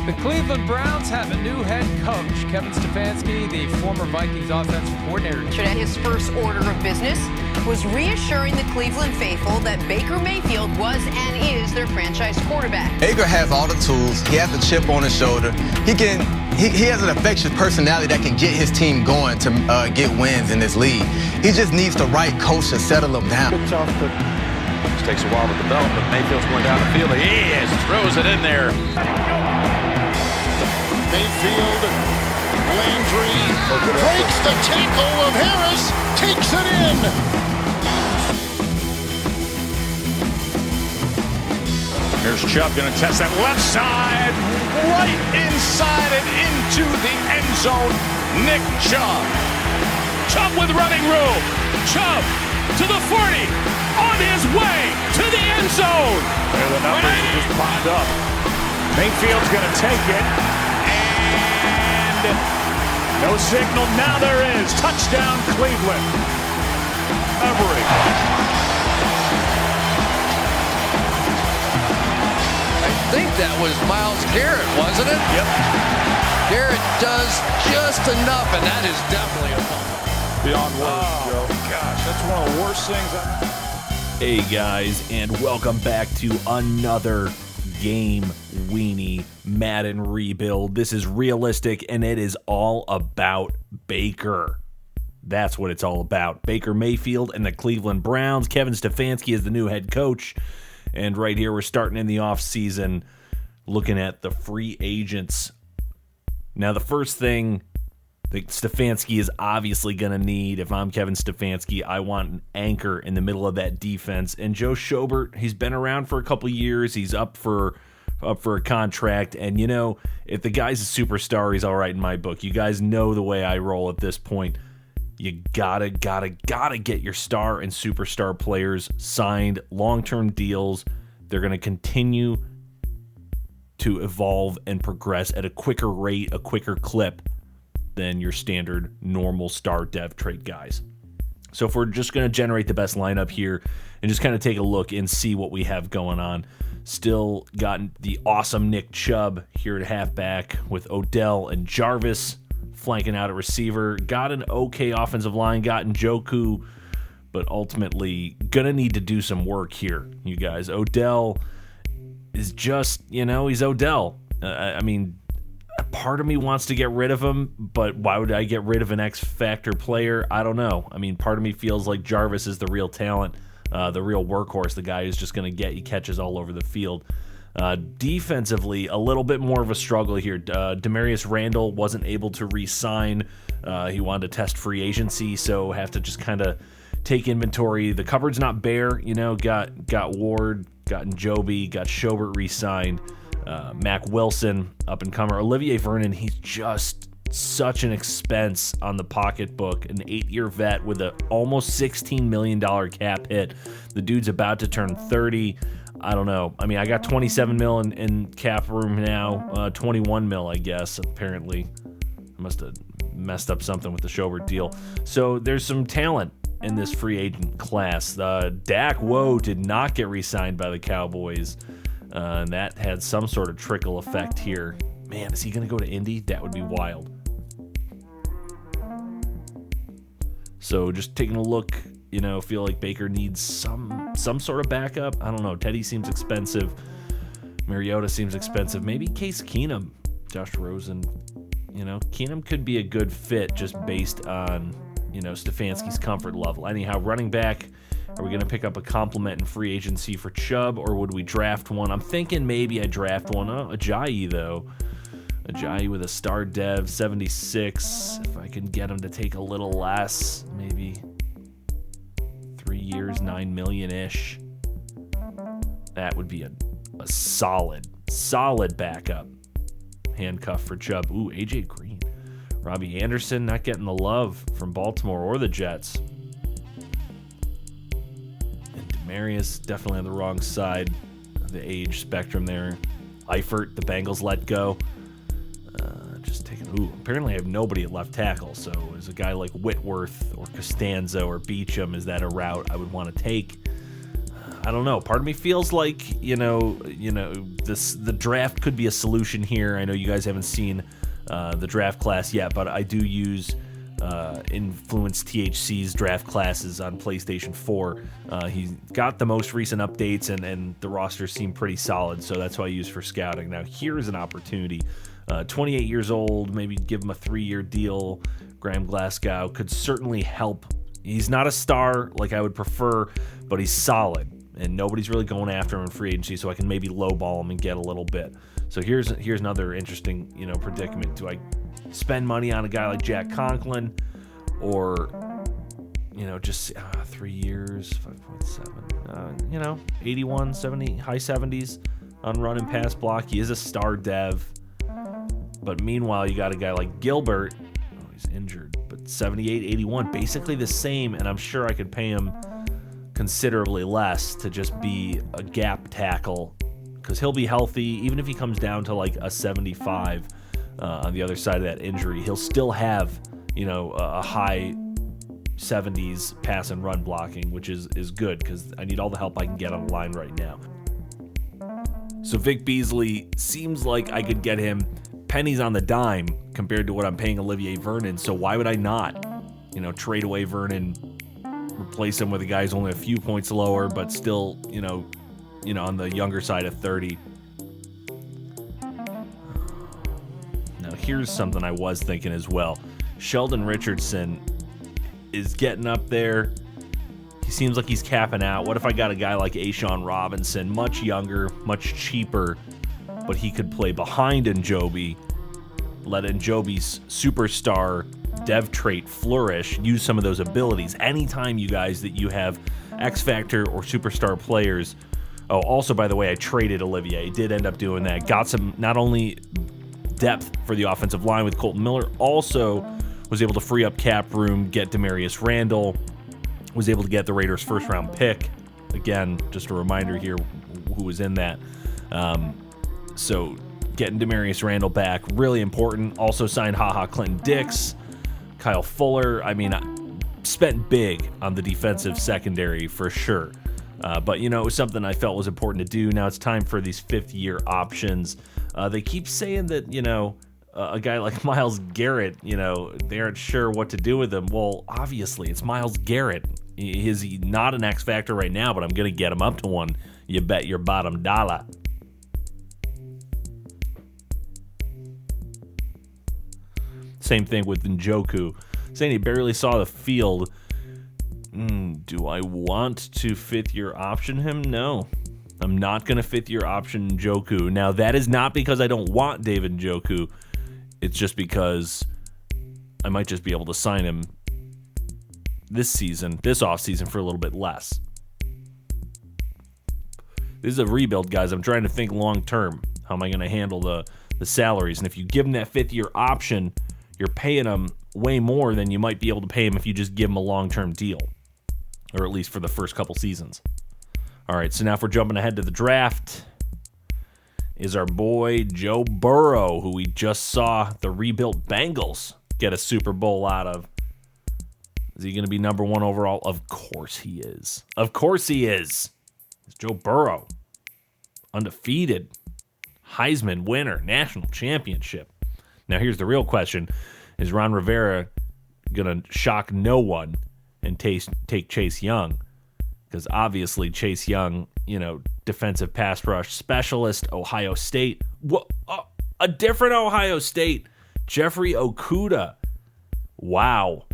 The Cleveland Browns have a new head coach, Kevin Stefanski, the former Vikings offensive coordinator. Today, his first order of business was reassuring the Cleveland faithful that Baker Mayfield was and is their franchise quarterback. Baker has all the tools. He has the chip on his shoulder. He has an infectious personality that can get his team going to get wins in this league. He just needs the right coach to settle him down. This takes a while to develop, but Mayfield's going down the field. He is, throws it in there. Mayfield, Landry breaks the tackle of Harris, takes it in. Here's Chubb going to test that left side, right inside and into the end zone. Nick Chubb. Chubb with running room. Chubb to the 40, on his way to the end zone. There the numbers just popped up. Mayfield's going to take it. No signal, now there is. Touchdown, Cleveland. Everett. I think that was Myles Garrett, wasn't it? Yep. Garrett does just enough, and that is definitely a fumble. Beyond words, Joe. Gosh, that's one of the worst things Hey, guys, and welcome back to another GameWeenie Madden rebuild. This is realistic, and it is all about Baker. That's what it's all about. Baker Mayfield and the Cleveland Browns. Kevin Stefanski is the new head coach. And right here, we're starting in the offseason looking at the free agents. Now, the first thing that Stefanski is obviously going to need, if I'm Kevin Stefanski, I want an anchor in the middle of that defense. And Joe Schobert, he's been around for a couple years. He's up for a contract. And, you know, if the guy's a superstar, he's all right in my book. You guys know the way I roll at this point. You gotta get your star and superstar players signed, long-term deals. They're going to continue to evolve and progress at a quicker rate, a quicker clip than your standard normal star dev trade guys. So if we're just going to generate the best lineup here and just kind of take a look and see what we have going on, still got the awesome Nick Chubb here at halfback with Odell and Jarvis flanking out at receiver. Got an okay offensive line, got Njoku, but ultimately going to need to do some work here, you guys. Odell is just, he's Odell. I mean, part of me wants to get rid of him, but why would I get rid of an X-Factor player? I don't know. I mean, part of me feels like Jarvis is the real talent, the real workhorse, the guy who's just going to get you catches all over the field. Defensively, a little bit more of a struggle here. Demarius Randall wasn't able to re-sign. He wanted to test free agency, so have to just kind of take inventory. The cupboard's not bare, got Ward, got Njobi, got Schobert re-signed. Mac Wilson, up-and-comer. Olivier Vernon, he's just such an expense on the pocketbook. An 8-year vet with a almost $16 million cap hit. The dude's about to turn 30. I don't know. I mean, I got 27 mil in cap room now. 21 mil, I guess, apparently. I must have messed up something with the Schobert deal. So there's some talent in this free agent class. Dak Woe did not get re-signed by the Cowboys. And that had some sort of trickle effect here. Man, is he going to go to Indy? That would be wild. So just taking a look, feel like Baker needs some sort of backup. I don't know. Teddy seems expensive. Mariota seems expensive. Maybe Case Keenum, Josh Rosen. Keenum could be a good fit just based on, Stefanski's comfort level. Anyhow, running back, are we going to pick up a compliment in free agency for Chubb, or would we draft one? I'm thinking maybe I draft one. Ajayi, though. Ajayi with a star dev, 76. If I can get him to take a little less, maybe 3 years, $9 million-ish. That would be a solid backup. Handcuff for Chubb. Ooh, A.J. Green. Robbie Anderson not getting the love from Baltimore or the Jets. And Demarius definitely on the wrong side of the age spectrum there. Eifert, the Bengals let go. Just taking Apparently I have nobody at left tackle, so is a guy like Whitworth or Costanzo or Beecham, is that a route I would want to take? I don't know. Part of me feels like, the draft could be a solution here. I know you guys haven't seen the draft class yet, but I do use Influence THC's draft classes on PlayStation 4. He's got the most recent updates, and the rosters seem pretty solid, so that's what I use for scouting. Now, here's an opportunity. 28 years old, maybe give him a 3-year deal. Graham Glasgow could certainly help. He's not a star like I would prefer, but he's solid, and nobody's really going after him in free agency, so I can maybe lowball him and get a little bit. So here's another interesting, predicament. Do I spend money on a guy like Jack Conklin, or, just 3 years, 5.7, 81, 70, high 70s on run and pass block. He is a star dev. But meanwhile, you got a guy like Gilbert. Oh, he's injured. But 78, 81, basically the same. And I'm sure I could pay him considerably less to just be a gap tackle, because he'll be healthy. Even if he comes down to like a 75 on the other side of that injury, he'll still have, a high 70s pass and run blocking, which is good, because I need all the help I can get on the line right now. So Vic Beasley seems like I could get him pennies on the dime compared to what I'm paying Olivier Vernon, so why would I not, trade away Vernon, replace him with a guy who's only a few points lower, but still, on the younger side of 30. Now, here's something I was thinking as well. Sheldon Richardson is getting up there. He seems like he's capping out. What if I got a guy like Ashawn Robinson, much younger, much cheaper, but he could play behind Njobi, let Njobi's superstar dev trait flourish, use some of those abilities. Anytime, you guys, that you have X Factor or superstar players. Oh, also, by the way, I traded Olivier. Did end up doing that. Got some, not only depth for the offensive line with Colton Miller, also was able to free up cap room, get Demarius Randall, was able to get the Raiders' first-round pick. Again, just a reminder here who was in that. So getting Demarius Randall back, really important. Also signed HaHa Clinton-Dix, Kyle Fuller. I mean, spent big on the defensive secondary for sure. But, it was something I felt was important to do. Now it's time for these fifth-year options. They keep saying that, a guy like Myles Garrett, they aren't sure what to do with him. Well, obviously, it's Myles Garrett. Is he not an X factor right now, but I'm going to get him up to one. You bet your bottom dollar. Same thing with Njoku. Saying he barely saw the field. Do I want to fifth-year option him? No. I'm not going to fifth-year option Njoku. Now, that is not because I don't want David Njoku. It's just because I might just be able to sign him this offseason for a little bit less. This is a rebuild, guys. I'm trying to think long-term. How am I going to handle the salaries? And if you give him that fifth-year option, you're paying him way more than you might be able to pay him if you just give him a long-term deal, or at least for the first couple seasons. All right, so now if we're jumping ahead to the draft, is our boy Joe Burrow, who we just saw the rebuilt Bengals get a Super Bowl out of. Is he going to be number one overall? Of course he is. Of course he is. It's Joe Burrow. Undefeated. Heisman winner. National championship. Now here's the real question. Is Ron Rivera going to shock no one and take Chase Young? Because obviously Chase Young, defensive pass rush specialist, Ohio State. A different Ohio State. Jeffrey Okudah. Wow.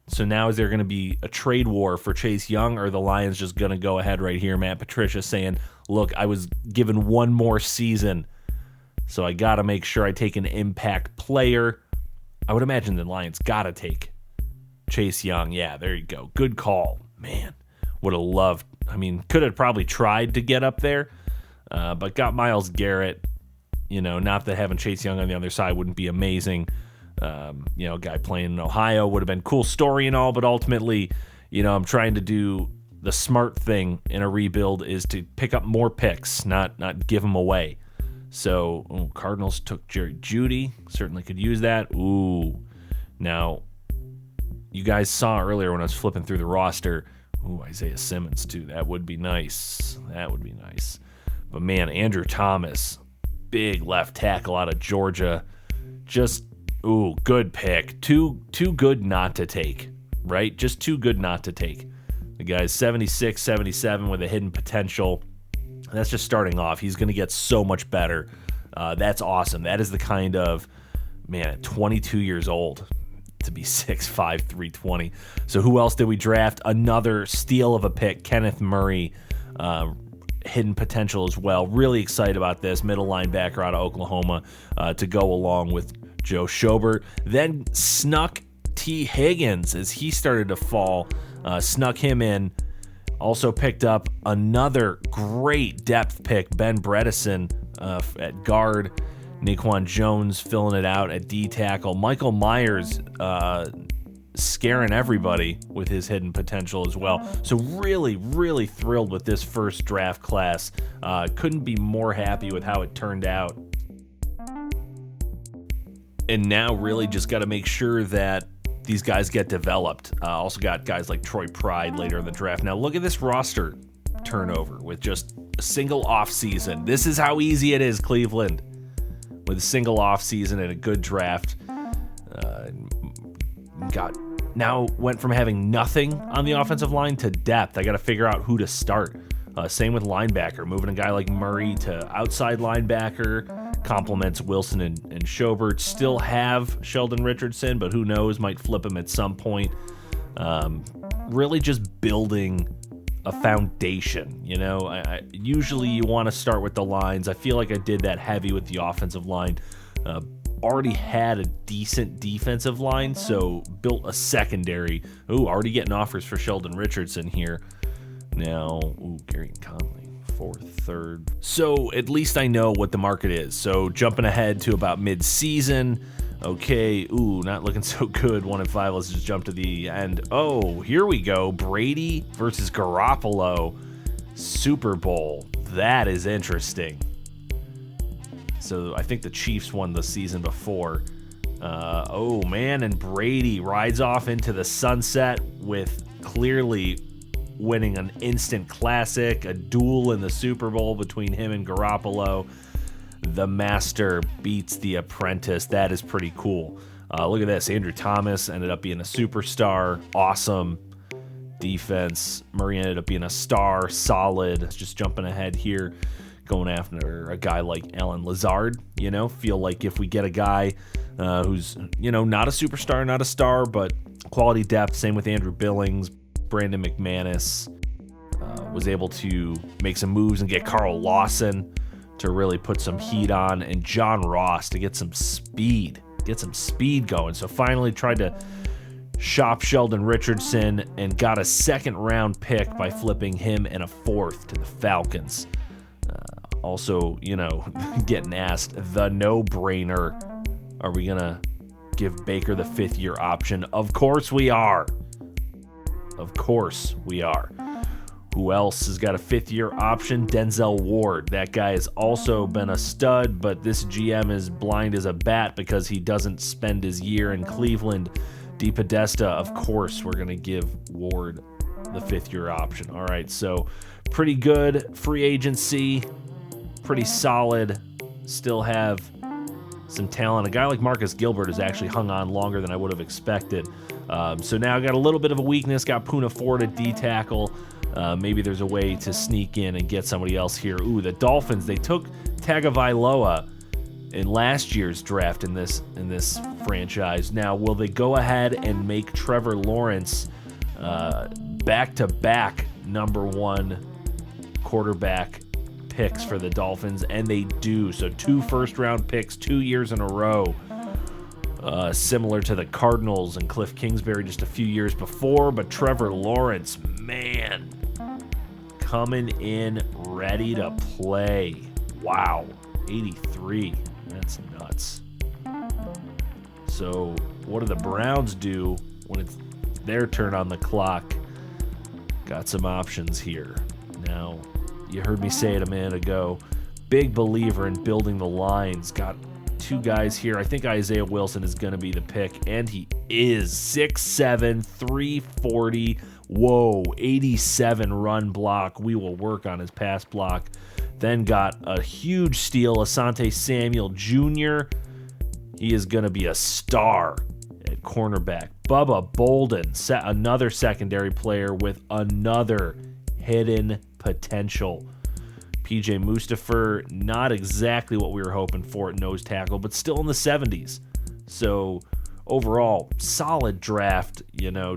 So now is there going to be a trade war for Chase Young, or are the Lions just going to go ahead right here? Matt Patricia saying, look, I was given one more season, so I got to make sure I take an impact player. I would imagine the Lions got to take Chase Young. Yeah, there you go. Good call. Man, would have loved. Could have probably tried to get up there, but got Myles Garrett. Not that having Chase Young on the other side wouldn't be amazing. A guy playing in Ohio would have been a cool story and all, but ultimately, I'm trying to do the smart thing in a rebuild is to pick up more picks, not give them away. So Cardinals took Jerry Jeudy. Certainly could use that. Ooh. Now, you guys saw earlier when I was flipping through the roster. Ooh, Isaiah Simmons, too. That would be nice. That would be nice. But, man, Andrew Thomas, big left tackle out of Georgia. Just, good pick. Too good not to take, right? Just too good not to take. The guy's 76, 77 with a hidden potential. That's just starting off. He's going to get so much better. That's awesome. That is the kind of, man, at 22 years old, to be 6'5", 320. So who else did we draft? Another steal of a pick, Kenneth Murray, hidden potential as well. Really excited about this. Middle linebacker out of Oklahoma to go along with Joe Schobert. Then snuck T. Higgins as he started to fall. Snuck him in. Also picked up another great depth pick, Ben Bredesen at guard. Naquan Jones filling it out at D-tackle. Michael Myers scaring everybody with his hidden potential as well. So really, really thrilled with this first draft class. Couldn't be more happy with how it turned out. And now really just got to make sure that these guys get developed. Also got guys like Troy Pride later in the draft. Now look at this roster turnover with just a single offseason. This is how easy it is, Cleveland. With a single offseason and a good draft. Went from having nothing on the offensive line to depth. I got to figure out who to start. Same with linebacker. Moving a guy like Murray to outside linebacker. Complements Wilson and Schobert. Still have Sheldon Richardson, but who knows, might flip him at some point. Really just building a foundation, you know. I usually you want to start with the lines. I feel like I did that heavy with the offensive line. Already had a decent defensive line, so built a secondary. Already getting offers for Sheldon Richardson here. Now, Gary Conley, 4th, 3rd. So at least I know what the market is. So jumping ahead to about mid-season. Okay, not looking so good. 1-5. Let's just jump to the end. Oh, here we go. Brady versus Garoppolo. Super Bowl. That is interesting. So I think the Chiefs won the season before. And Brady rides off into the sunset with clearly winning an instant classic, a duel in the Super Bowl between him and Garoppolo. The master beats the apprentice. That is pretty cool. Look at this. Andrew Thomas ended up being a superstar. Awesome defense. Murray ended up being a star. Solid. Just jumping ahead here. Going after a guy like Alan Lazard. You know, feel like if we get a guy who's, not a superstar, not a star, but quality depth. Same with Andrew Billings. Brandon McManus was able to make some moves and get Carl Lawson to really put some heat on, and John Ross to get some speed going. So finally tried to shop Sheldon Richardson and got a 2nd round pick by flipping him and a 4th to the Falcons. Also, getting asked the no-brainer. Are we going to give Baker the 5th year option? Of course we are. Of course we are. Who else has got a 5th year option? Denzel Ward. That guy has also been a stud, but this GM is blind as a bat because he doesn't spend his year in Cleveland. DePodesta, of course, we're going to give Ward the 5th year option. All right, so pretty good free agency, pretty solid. Still have some talent. A guy like Marcus Gilbert has actually hung on longer than I would have expected. So now I got a little bit of a weakness. Got Poona Ford at D-tackle. Maybe there's a way to sneak in and get somebody else here. The Dolphins, they took Tagovailoa in last year's draft in this franchise. Now, will they go ahead and make Trevor Lawrence back-to-back number 1 quarterback picks for the Dolphins? And they do. So 2 first-round picks 2 years in a row. Similar to the Cardinals and Cliff Kingsbury just a few years before. But Trevor Lawrence, man, coming in ready to play. Wow, 83. That's nuts. So what do the Browns do when it's their turn on the clock? Got some options here. Now, you heard me say it a minute ago. big believer in building the lines. Got two guys here. I think Isaiah Wilson is going to be the pick, and he is. 6'7", 340. Whoa, 87 run block. We will work on his pass block. Then got a huge steal, Asante Samuel Jr. He is going to be a star at cornerback. Bubba Bolden, another secondary player with another hidden potential. PJ Mustapher, not exactly what we were hoping for at nose tackle, but still in the 70s. So overall, solid draft,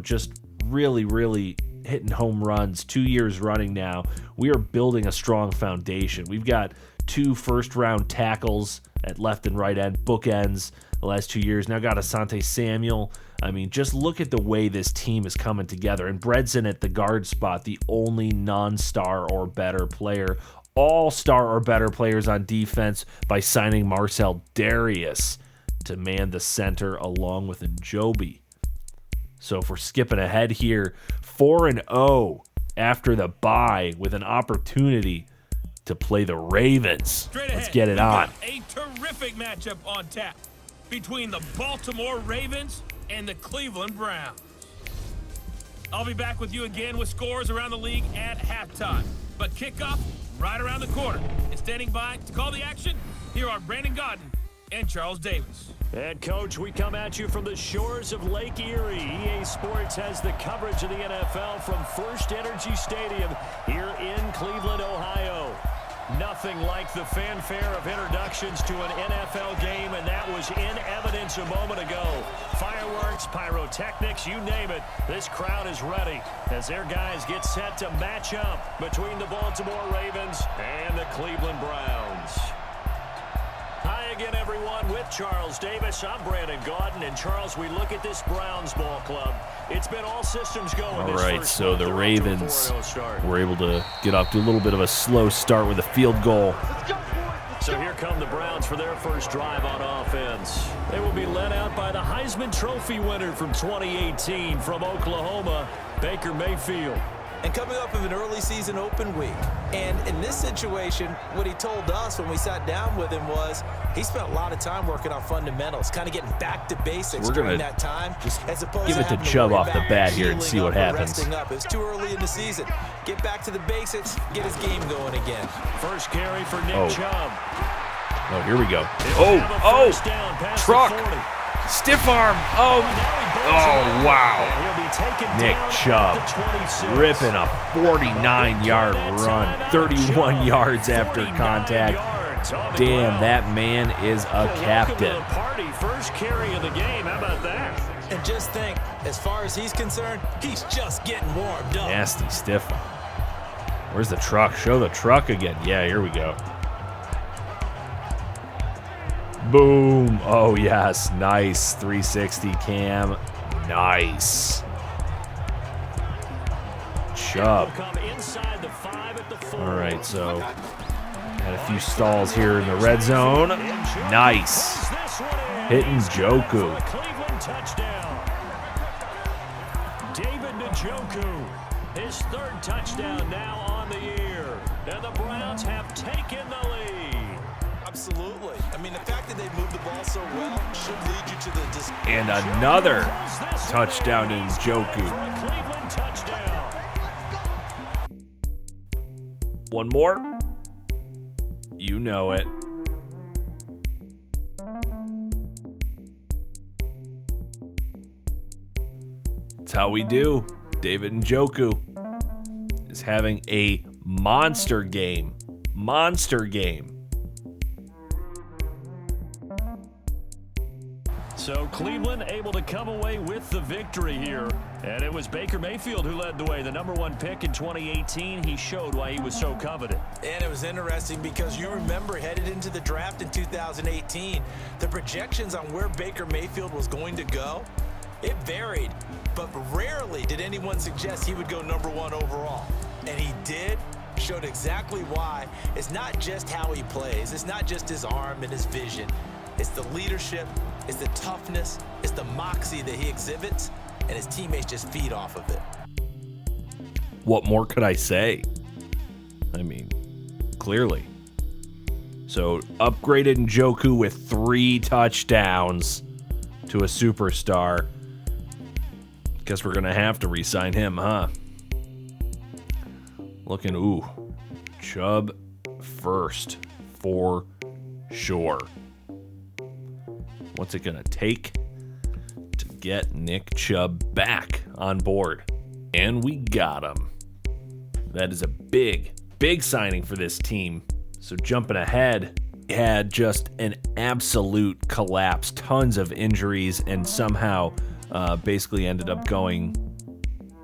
just really, really hitting home runs 2 years running now. We are building a strong foundation. We've got 2 first-round tackles at left and right end, bookends the last 2 years. Now got Asante Samuel. I mean, just look at the way this team is coming together. And Bredson at the guard spot, the only non-star or better player. All star or better players on defense by signing Marcel Darius to man the center along with Njobi. So if we're skipping ahead here, 4-0 after the bye with an opportunity to play the Ravens. Let's get it on. A terrific matchup on tap between the Baltimore Ravens and the Cleveland Browns. I'll be back with you again with scores around the league at halftime. But kickoff right around the corner. And standing by to call the action, here are Brandon Godden and Charles Davis. And, Coach, we come at you from the shores of Lake Erie. EA Sports has the coverage of the NFL from First Energy Stadium here in Cleveland, Ohio. Nothing like the fanfare of introductions to an NFL game, and that was in evidence a moment ago. Fireworks, pyrotechnics, you name it. This crowd is ready as their guys get set to match up between the Baltimore Ravens and the Cleveland Browns. Hi again, everyone, with Charles Davis. I'm Brandon Godden, and Charles, we look at this Browns ball club. It's been all systems going. All right, so the Ravens were able to get off to a little bit of a slow start with a field goal. So here come the Browns for their first drive on offense. They will be led out by the Heisman Trophy winner from 2018 from Oklahoma, Baker Mayfield. And coming up of an early season open week. And in this situation, what he told us when we sat down with him was he spent a lot of time working on fundamentals, kind of getting back to basics during that time. Just as opposed give it to to Chubb off the bat here and see what happens. It's too early in the season. Get back to the basics, get his game going again. First carry for Nick Chubb. Oh, here we go. Truck. Stiff arm. Oh, wow. Nick Chubb ripping a 49-yard run, 31 yards after contact. Damn, that man is a captain. First carry of the game. How about that? And just think, as far as he's concerned, he's just getting warmed up. Nasty stiff arm. Where's the truck? Show the truck again. Yeah, here we go. Boom. Oh, yes. Nice. 360 cam. Nice. Chubb. All right, so had a few stalls here in the red zone. Nice. Hitting Njoku. David Njoku, his third touchdown now on the year. And the Browns have taken the lead. Absolutely. I mean, the fact that they moved the ball so well should lead you to the... And another touchdown in Njoku. One more. You know it. That's how we do. David Njoku is having a monster game. Monster game. So Cleveland able to come away with the victory here. And it was Baker Mayfield who led the way. The #1 pick in 2018. He showed why he was so coveted. And it was interesting because you remember headed into the draft in 2018, the projections on where Baker Mayfield was going to go, it varied. But rarely did anyone suggest he would go #1 overall. And he did. Showed exactly why. It's not just how he plays. It's not just his arm and his vision. It's the leadership. It's the toughness, it's the moxie that he exhibits, and his teammates just feed off of it. What more could I say? I mean, clearly. So upgraded Njoku with 3 touchdowns to a superstar. Guess we're going to have to re-sign him, huh? Looking, Chubb first for sure. What's it going to take to get Nick Chubb back on board? And we got him. That is a big, big signing for this team. So jumping ahead, had just an absolute collapse, tons of injuries, and somehow basically ended up going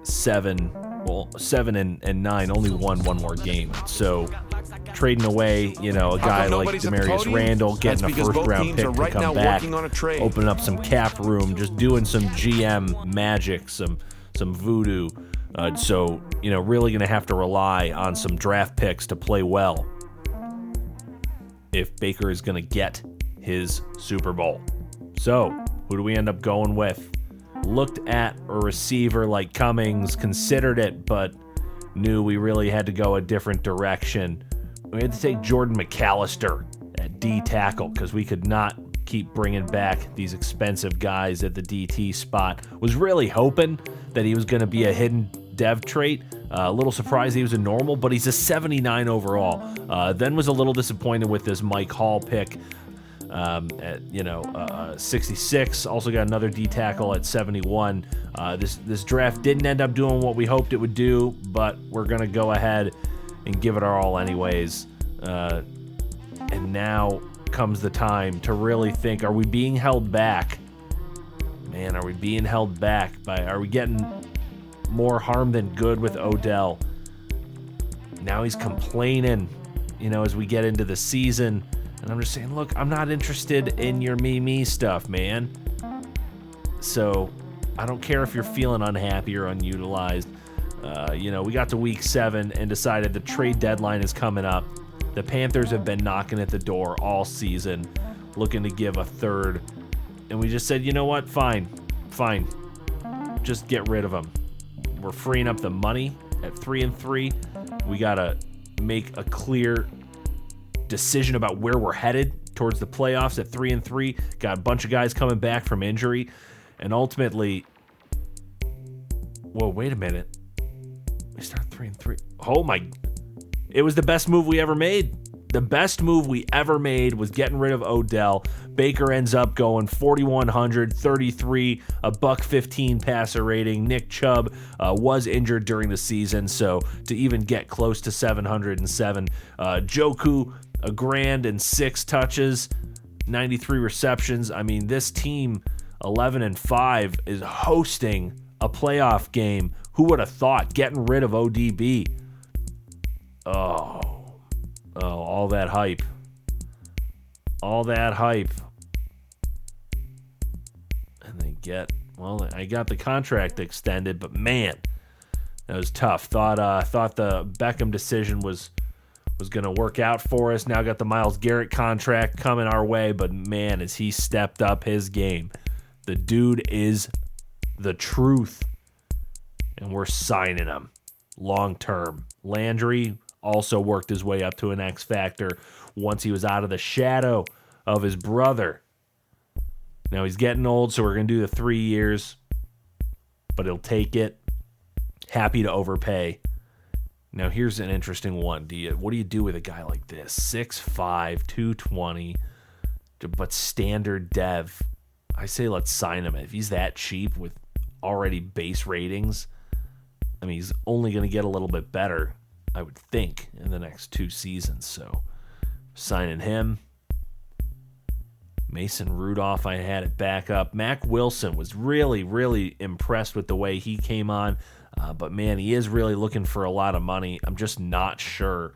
7 and 9, only won one more game. So trading away, a guy like Demarius Randall, getting a first-round pick to come back, opening up some cap room, just doing some GM magic, some voodoo. So really going to have to rely on some draft picks to play well if Baker is going to get his Super Bowl. So, who do we end up going with? Looked at a receiver like Cummings, considered it, but knew we really had to go a different direction. We had to take Jordan McAllister at D tackle because we could not keep bringing back these expensive guys at the DT spot. Was really hoping that he was going to be a hidden dev trait. A little surprised he was a normal, but he's a 79 overall. Then was a little disappointed with this Mike Hall pick at 66. Also got another D tackle at 71. This draft didn't end up doing what we hoped it would do, but we're gonna go ahead and give it our all anyways. And now comes the time to really think: are we being held back? Man, are we being held back are we getting more harm than good with Odell? Now he's complaining, as we get into the season. And I'm just saying, look, I'm not interested in your me stuff, man. So I don't care if you're feeling unhappy or unutilized. We got to week 7 and decided the trade deadline is coming up. The Panthers have been knocking at the door all season, looking to give a third. And we just said, you know what? Fine. Just get rid of him. We're freeing up the money at 3-3. We got to make a clear decision about where we're headed towards the playoffs at 3-3. Got a bunch of guys coming back from injury. And ultimately, whoa, wait a minute. We start 3-3. Oh my, it was the best move we ever made. The best move we ever made was getting rid of Odell. Baker ends up going 4,100, 33, a $115 passer rating. Nick Chubb was injured during the season, so to even get close to 707. Njoku, a grand and 6 touches, 93 receptions. I mean, this team, 11-5, is hosting a playoff game. Who would have thought? Getting rid of ODB. Oh, all that hype. And I got the contract extended, but man, that was tough. Thought the Beckham decision was going to work out for us. Now got the Myles Garrett contract coming our way, but man, has he stepped up his game. The dude is the truth, and we're signing him long term. Landry also worked his way up to an X factor once he was out of the shadow of his brother. Now he's getting old, so we're going to do the 3 years, but he'll take it. Happy to overpay. Now here's an interesting one. What do you do with a guy like this? 6'5", 220, but standard dev. I say let's sign him. If he's that cheap with already base ratings, I mean, he's only going to get a little bit better, I would think, in the next 2 seasons. So signing him. Mason Rudolph, I had it back up. Mac Wilson was really, really impressed with the way he came on. But, man, he is really looking for a lot of money. I'm just not sure.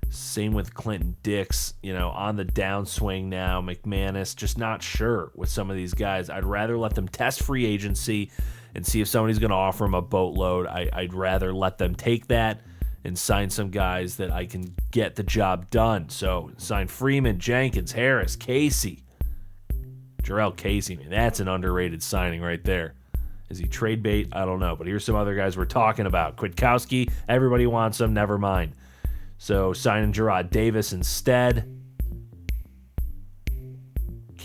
Same with Clinton Dix, on the downswing now. McManus, just not sure with some of these guys. I'd rather let them test free agency and see if somebody's going to offer them a boatload. I'd rather let them take that and sign some guys that I can get the job done. So, sign Freeman, Jenkins, Harris, Casey. Jarrell Casey, man, that's an underrated signing right there. Is he trade bait? I don't know. But here's some other guys we're talking about. Kwiatkowski, everybody wants him. Never mind. So signing Jarrad Davis instead.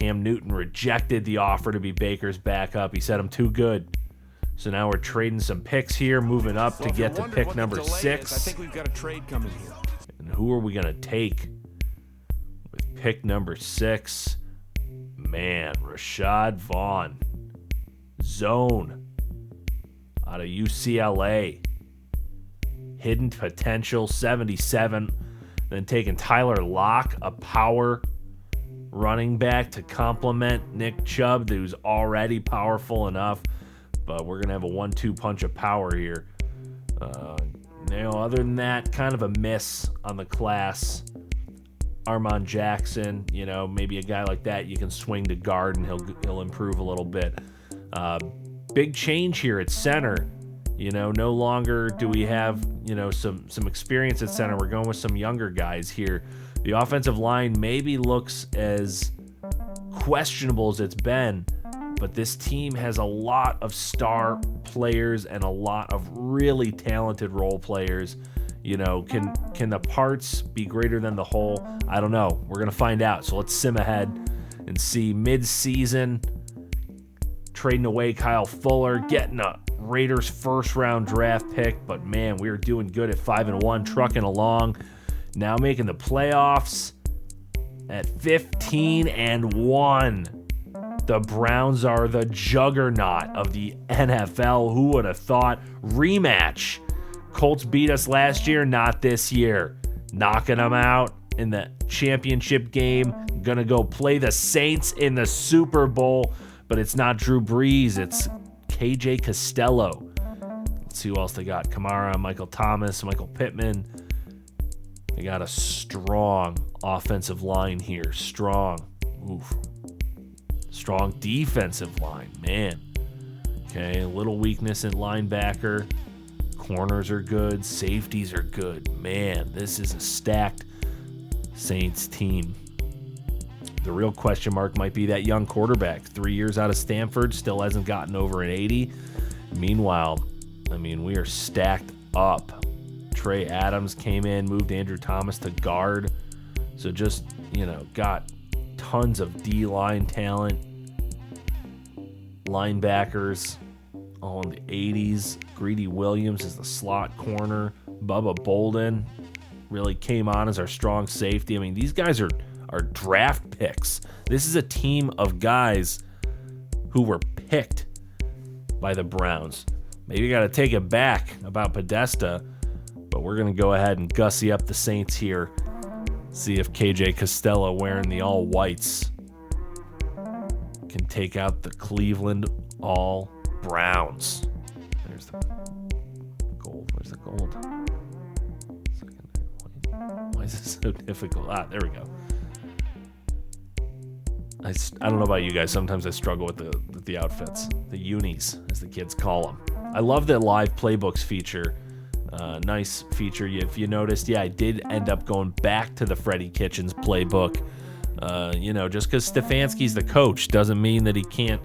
Cam Newton rejected the offer to be Baker's backup. He said, I'm too good. So now we're trading some picks here, moving up to get to pick number 6. I think we've got a trade coming here. And who are we going to take with pick number 6? Man, Rashad Vaughn. Zone. Out of UCLA. Hidden potential, 77. Then taking Tyler Lock, a power running back to complement Nick Chubb, who's already powerful enough. But we're going to have a 1-2 punch of power here. Other than that, kind of a miss on the class. Armon Jackson, maybe a guy like that you can swing to guard and he'll improve a little bit. Big change here at center. No longer do we have, some experience at center. We're going with some younger guys here. The offensive line maybe looks as questionable as it's been, but this team has a lot of star players and a lot of really talented role players. Can the parts be greater than the whole? I don't know. We're going to find out. So let's sim ahead and see midseason. Trading away Kyle Fuller, getting a Raiders first-round draft pick. But, man, we were doing good at 5-1, trucking along. Now making the playoffs at 15-1. The Browns are the juggernaut of the NFL. Who would have thought? Rematch. Colts beat us last year, not this year. Knocking them out in the championship game. Gonna go play the Saints in the Super Bowl, but it's not Drew Brees, it's KJ Costello. Let's see who else they got. Kamara, Michael Thomas, Michael Pittman. They got a strong offensive line here. Strong defensive line, man. Okay, a little weakness in linebacker. Corners are good. Safeties are good. Man, this is a stacked Saints team. The real question mark might be that young quarterback. 3 years out of Stanford, still hasn't gotten over an 80. Meanwhile, we are stacked up. Trey Adams came in, moved Andrew Thomas to guard. So just, got tons of D-line talent. Linebackers all in the 80s. Greedy Williams is the slot corner. Bubba Bolden really came on as our strong safety. These guys are draft picks. This is a team of guys who were picked by the Browns. Maybe you got to take it back about Podesta, but we're going to go ahead and gussy up the Saints here. See if KJ Costello wearing the all whites can take out the Cleveland all Browns. There's the gold. Where's the gold? Why is this so difficult? There we go. I don't know about you guys. Sometimes I struggle with the outfits. The unis, as the kids call them. I love the live playbooks feature. Nice feature. If you noticed, I did end up going back to the Freddie Kitchens playbook. Just because Stefanski's the coach doesn't mean that he can't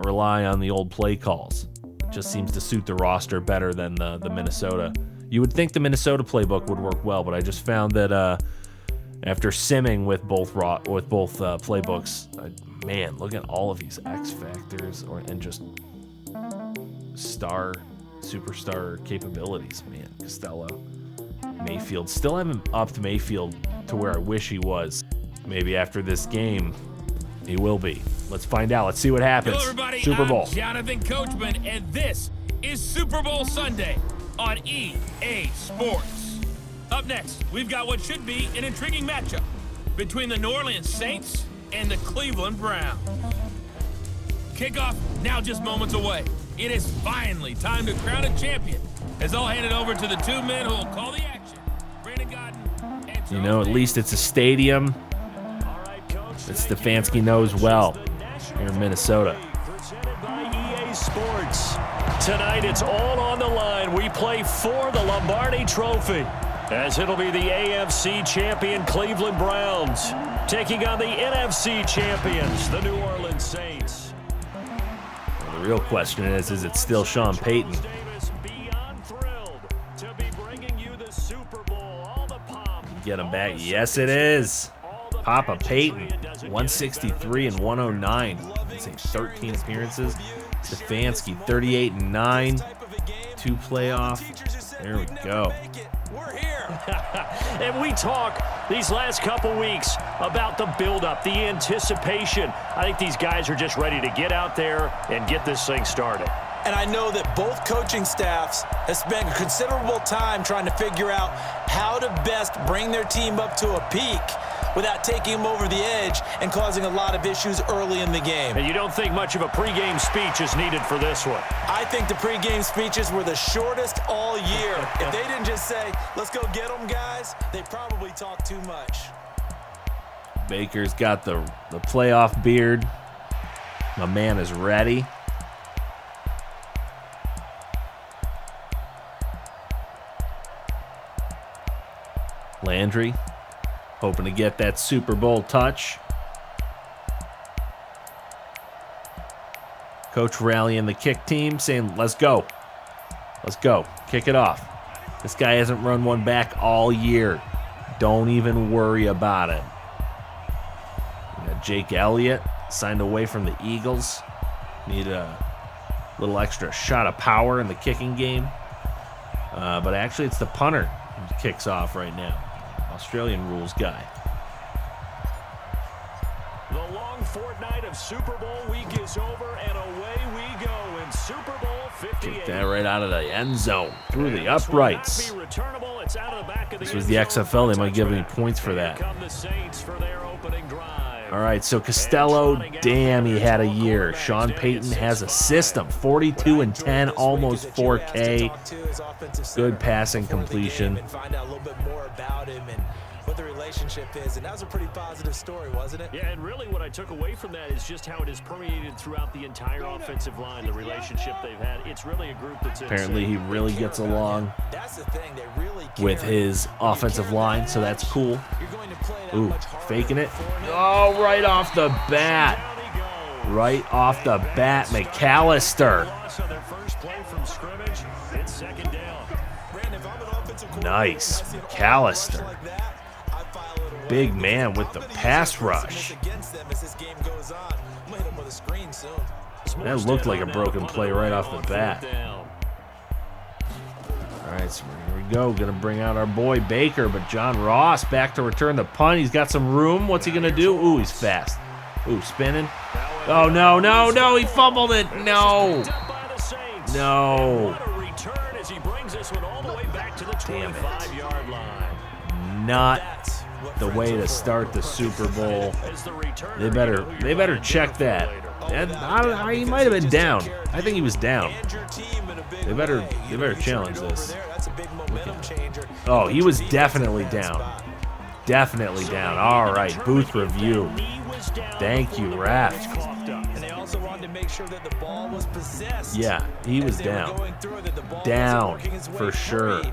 rely on the old play calls. It just seems to suit the roster better than the Minnesota. You would think the Minnesota playbook would work well, but I just found that after simming with both playbooks, man, look at all of these X factors and just superstar capabilities. Man, Costello, Mayfield, still haven't upped Mayfield to where I wish he was. Maybe after this game, he will be. Let's find out. Let's see what happens. Hello, everybody. Super Bowl. I'm Jonathan Coachman, and this is Super Bowl Sunday on EA Sports. Up next, we've got what should be an intriguing matchup between the New Orleans Saints and the Cleveland Browns. Kickoff now just moments away. It is finally time to crown a champion, as I'll hand it over to the two men who will call the action. Brandon Godden and at least it's a stadium that Stefanski knows well here in Minnesota. Presented by EA Sports. Tonight it's all on the line. We play for the Lombardi Trophy, as it'll be the AFC champion Cleveland Browns taking on the NFC champions, the New Orleans Saints. Well, the real question is it still Sean Payton? Get him back. Yes, it is. Papa Peyton, 163 and 109. Let's say 13 appearances. Stefanski, 38 and 9. 2 playoff. There we go. And we talk these last couple weeks about the buildup, the anticipation. I think these guys are just ready to get out there and get this thing started. And I know that both coaching staffs have spent considerable time trying to figure out how to best bring their team up to a peak without taking them over the edge and causing a lot of issues early in the game. And you don't think much of a pregame speech is needed for this one? I think the pregame speeches were the shortest all year. If they didn't just say, let's go get them, guys, they probably talked too much. Baker's got the playoff beard. My man is ready. Landry hoping to get that Super Bowl touch. Coach rallying the kick team, saying, let's go. Let's go. Kick it off. This guy hasn't run one back all year. Don't even worry about it. We got Jake Elliott signed away from the Eagles. Need a little extra shot of power in the kicking game. But actually, it's the punter who kicks off right now. Australian rules guy. The long fortnight of Super Bowl week is over, and away we go in Super Bowl 58. Kick that right out of the end zone, through the uprights. This was the XFL. They might give me points for that. All right, so Costello, damn, he had a year. Sean Payton has a system, 42 and 10, almost 4K. Good passing completion. Find out a little bit more about him and what the relationship is, and that was a pretty positive story, wasn't it? Yeah, and really what I took away from that is just how it has permeated throughout the entire offensive line, the relationship they've had. It's really a group that's apparently he really gets along with his offensive line, so that's cool. Ooh, faking it. Oh, right off the bat. Right off the bat, McAllister. Nice, McAllister. Big man with the pass rush. That looked like a broken play right off the bat. All right, so here we go. Going to bring out our boy Baker, but John Ross back to return the punt. He's got some room. What's he going to do? Ooh, he's fast. Ooh, spinning. Oh, no, no, no. He fumbled it. No. No. Damn it. Not the way to start the Super Bowl. They better check that. He might have been down. I think he was down. They better challenge this. Oh, he was definitely down. Definitely down. All right, booth review. Thank you, ref. Yeah, he was down. Down, for sure.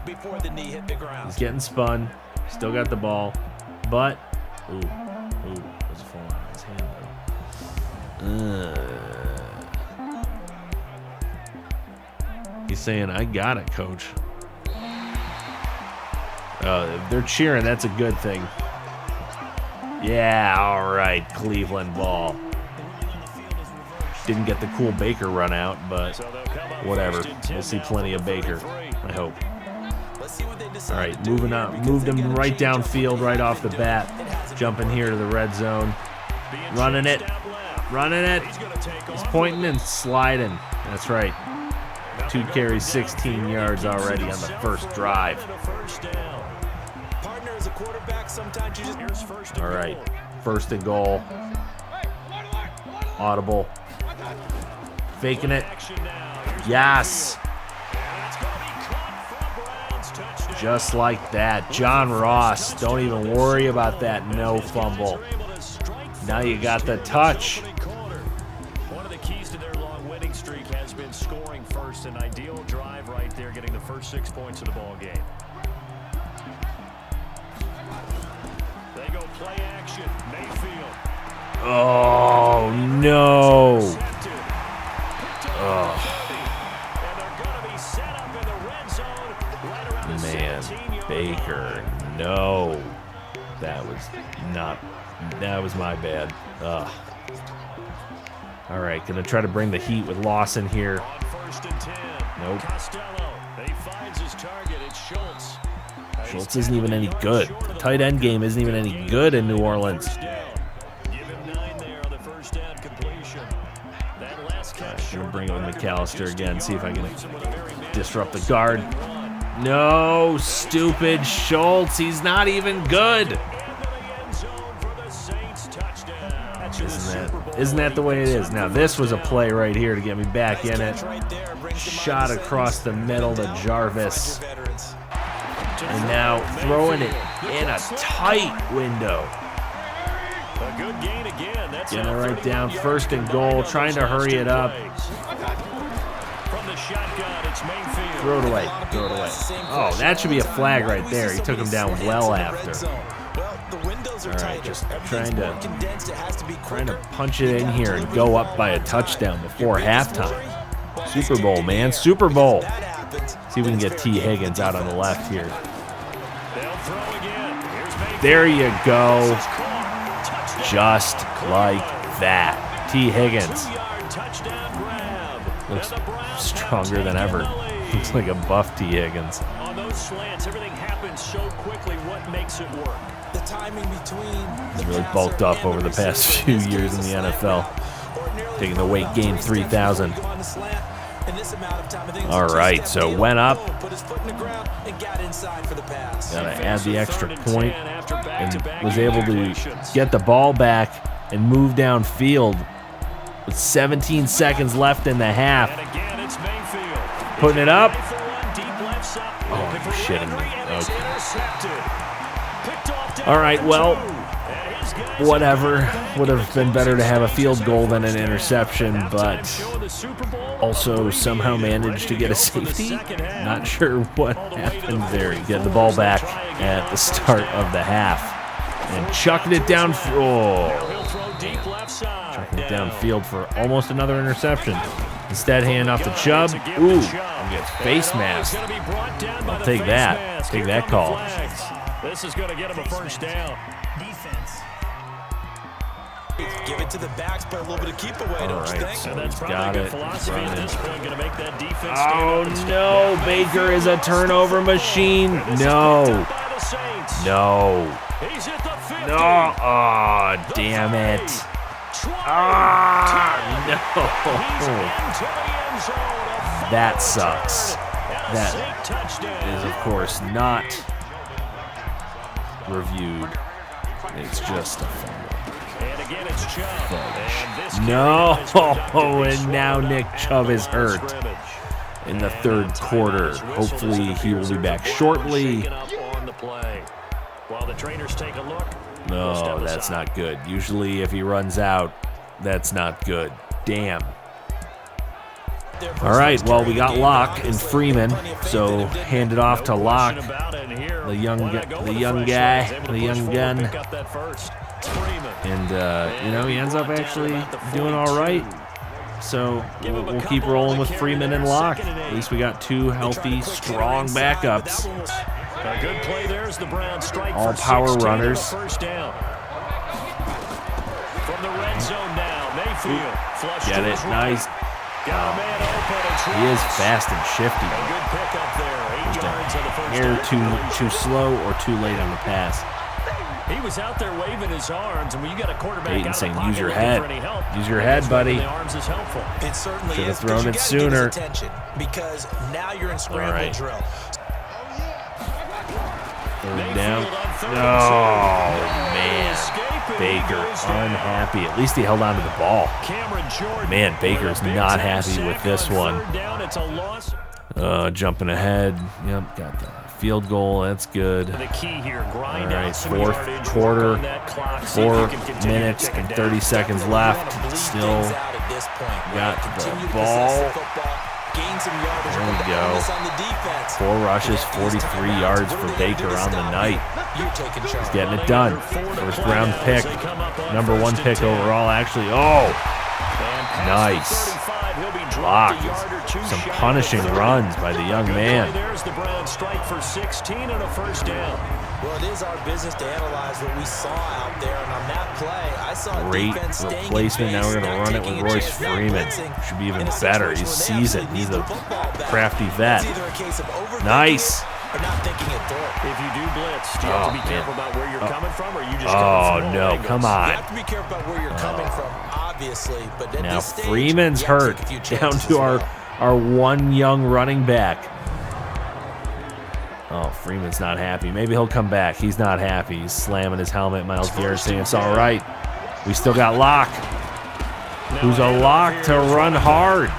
He's getting spun. Still got the ball. But, ooh, was falling on his hand, though. He's saying, I got it, coach. If they're cheering, that's a good thing. Yeah, all right, Cleveland ball. Didn't get the cool Baker run out, but whatever. We'll see plenty of Baker, I hope. All right, moving up. Moved him right downfield right off the bat. Jumping here to the red zone. Running it. Running it. He's pointing and sliding. That's right. 2 carries, 16 yards already on the first drive. All right, first and goal. Audible. Faking it. Yes. Just like that. John Ross. Don't even worry about that no fumble. Now you got the touch. One of the keys to their long winning streak has been scoring first. An ideal drive right there, getting the first 6 points of the ball game. They go play action. Mayfield. Oh, no. Oh. Man, Baker, no. That was not That was my bad. Ugh. All right, going to try to bring the heat with Lawson here. Nope. Schultz isn't even any good. The tight end game isn't even any good in New Orleans. I'm going to bring in McAllister again, see if I can disrupt the guard. No, stupid Schultz. He's not even good. Isn't that the way it is? Now, this was a play right here to get me back in it. Shot across the middle to Jarvis. And now throwing it in a tight window. Getting it right down, 1st and goal, trying to hurry it up. Throw it away, throw it away. Oh, that should be a flag right there. He took him down well after. All right, just trying to punch it in here and go up by a touchdown before halftime. Super Bowl, man, Super Bowl. See if we can get T. Higgins out on the left here. There you go. Just like that. T. Higgins. Looks stronger than ever. Looks like a buff T. Higgins. On those slants, everything happens so quickly. What makes it work? The timing between. He's really bulked up over the past few years in the NFL. Taking the weight gain 3,000. All right, so went up. Gotta add the extra point, and was able to get the ball back and move downfield with 17 seconds left in the half. Putting it up. Oh, you're shitting me. Okay. All right, well, whatever. Would have been better to have a field goal than an interception, but also somehow managed to get a safety. Not sure what happened there. You get the ball back at the start of the half and chucking it down. Chucking it downfield for almost another interception. Instead, hand off to Chubb. Ooh, and gets face mask. I'll take that. Take that call. This is going to get him a 1st down. Give it to the backs, but a little bit of keep away. All right, so he's got it. Oh no, Baker is a turnover machine. No. No. No. Oh, damn it. No. That sucks. That is, of course, not reviewed. It's just a fumble. No, and now Nick Chubb is hurt in the 3rd quarter. Hopefully he will be back shortly. No, that's not good. Usually if he runs out, that's not good. Damn. All right, well, we got Locke and Freeman, so hand it off to Locke, the young guy, the young gun. And, he ends up actually doing all right. So we'll keep rolling with Freeman and Locke. At least we got 2 healthy, strong backups. A good play there as the Browns strike all power runners. 1st down. From the red zone now, Mayfield. Get it, nice. He is fast and shifty. A good pickup there. 8 yards on the 1st down. Too slow or too late on the pass. He was out there waving his arms, and when you got a quarterback Peyton out saying, of the use your pocket head. Use your head, buddy. It certainly should have is, thrown it sooner. Because now you're in scramble drill. 3rd down. Oh, man. Baker unhappy. At least he held on to the ball. Man, Baker's not happy with this one. Jumping ahead. Yep, got the field goal. That's good. All right, 4th quarter. 4 minutes and 30 seconds left. Still got the ball. There we go. 4 rushes, 43 yards for Baker on the night. He's getting it done. 1st round pick. Number 1 pick overall, actually. Oh, nice. He'll be dropped a yard or two. Some punishing runs by the young man. There's the Browns strike for 16 and a first down. Well, it is our business to analyze what we saw out there, and on that play, I saw great defense replacement. Now we're going to run it with Royce Freeman. Should be even better. He's seasoned. He's a crafty vet. Nice. Or not thinking it through. If you do blitz, do you have to be careful about where you're coming from, or you just no, come on. You have to be careful about where you're coming from, obviously. But at now this stage, Freeman's hurt. Down to our one young running back. Oh, Freeman's not happy. Maybe he'll come back. He's not happy. He's slamming his helmet. Myles Garrett saying it's all right. We still got Locke. Who's a lock to run hard.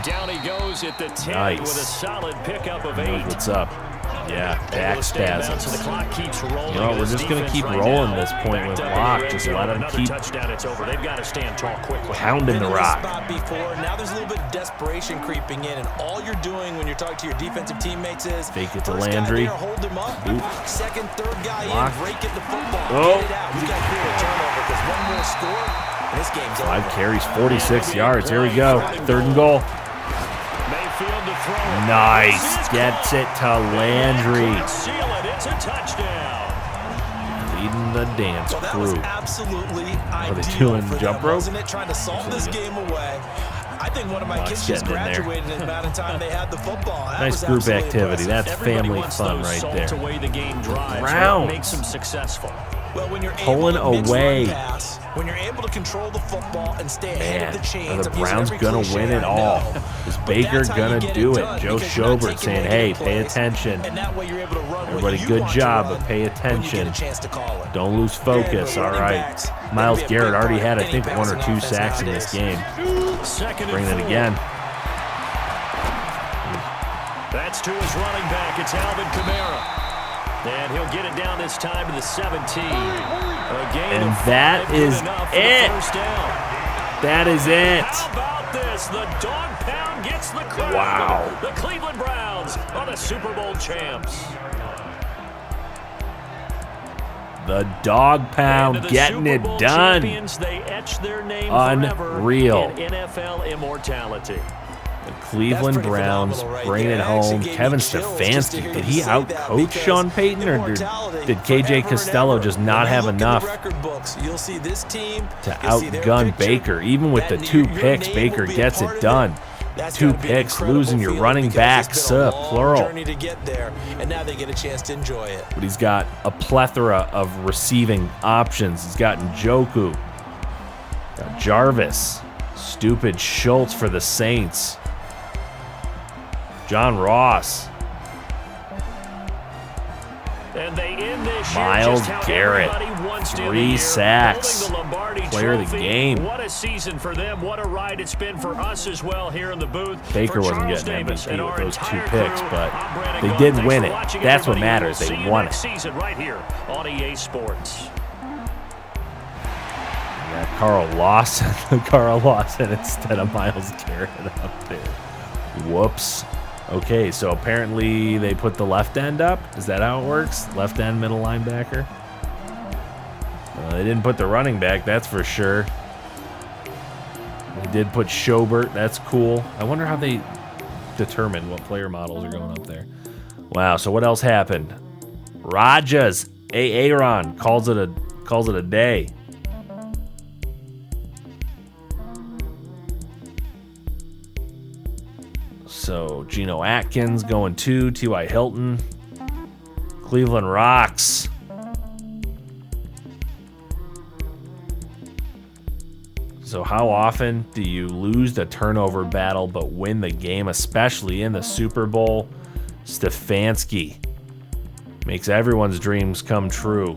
Down he goes at the 10 with a solid pickup of 8. What's up? Yeah, back spasms. So the clock keeps rolling. You know, we're just going to keep rolling this point with Locke. Just let him keep touchdown, it's over. They've got to stand tall quickly. Pounding the rock. Now there's a little bit of desperation creeping in, and all you're doing when you're talking to your defensive teammates is fake it to Landry. Hold him up. Second, third guy Locke. in, rake at the football. Oh. Get it out. You got to create a turnover because one more score, and this game's over. 5 carries, 46 yards. Here we go. 3rd and goal. Nice. Gets it to Landry. It's a touchdown. Leading the dance crew. Absolutely Are they doing jump rope? Wasn't it trying to solve this game away? I think one of my kids just graduated in the amount of time they had the football. Nice group activity. That's family fun right there. Browns makes them successful. Well, when you're pulling away. Pass, when you're able to control the football and stay ahead of the chains. Are the Browns going to win it all? Is Baker going to do it? Joe Schobert saying, hey, pay attention. Everybody, good job, but pay attention. Don't lose focus, all right. Myles Garrett already had, I think, 1 or 2 sacks in this game. Bring it again. That's to his running back. It's Alvin Kamara. And he'll get it down this time to the 17. And that is it. That is it. How about this? The dog pound gets the crowd. Wow. The Cleveland Browns are the Super Bowl champs. The dog pound getting it done. They etch their name unreal. In NFL immortality. The Cleveland Browns bring it home. Kevin Stefanski, did he outcoach Sean Payton, or did KJ Costello just not have enough to outgun Baker? Even with the 2 picks, Baker gets it done. 2 picks, losing your running backs, plural. But he's got a plethora of receiving options. He's got Njoku, got Jarvis, stupid Schultz for the Saints. John Ross. And they end this Myles Garrett. 3 sacks. Player of the game. What a season for them. What a ride it's been for us as well here in the booth. Baker wasn't getting MVP with those 2 picks, but they did win it. That's what matters. They won it. Season right here on EA Sports. Yeah, Carl Lawson instead of Myles Garrett up there. Whoops. Okay, so apparently they put the left end up. Is that how it works? Left end, middle linebacker? They didn't put the running back, that's for sure. They did put Schobert. That's cool. I wonder how they determine what player models are going up there. Wow, so what else happened? Rajas, Aaron calls it a day. So Geno Atkins going 2, T.Y. Hilton. Cleveland rocks. So how often do you lose the turnover battle but win the game, especially in the Super Bowl? Stefanski makes everyone's dreams come true.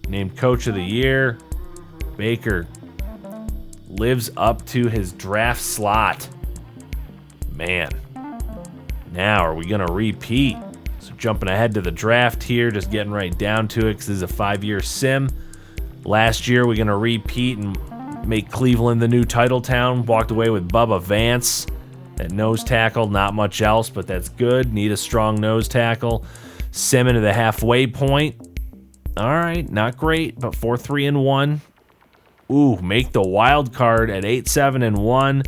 Named Coach of the Year. Baker lives up to his draft slot. Man, now are we going to repeat? So jumping ahead to the draft here, just getting right down to it because this is a 5-year sim. Last year, we're going to repeat and make Cleveland the new title town. Walked away with Bubba Vance at nose tackle. Not much else, but that's good. Need a strong nose tackle. Sim into the halfway point. All right, not great, but 4-3-1. Ooh, make the wild card at 8-7-1.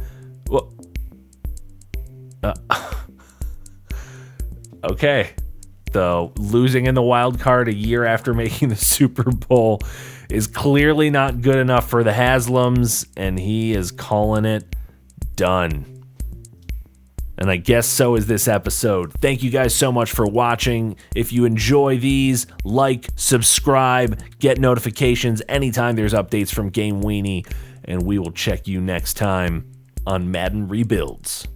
Okay. The losing in the wild card a year after making the Super Bowl is clearly not good enough for the Haslams, and he is calling it done. And I guess so is this episode. Thank you guys so much for watching. If you enjoy these, like, subscribe, get notifications anytime there's updates from GameWeenie, and we will check you next time on Madden Rebuilds.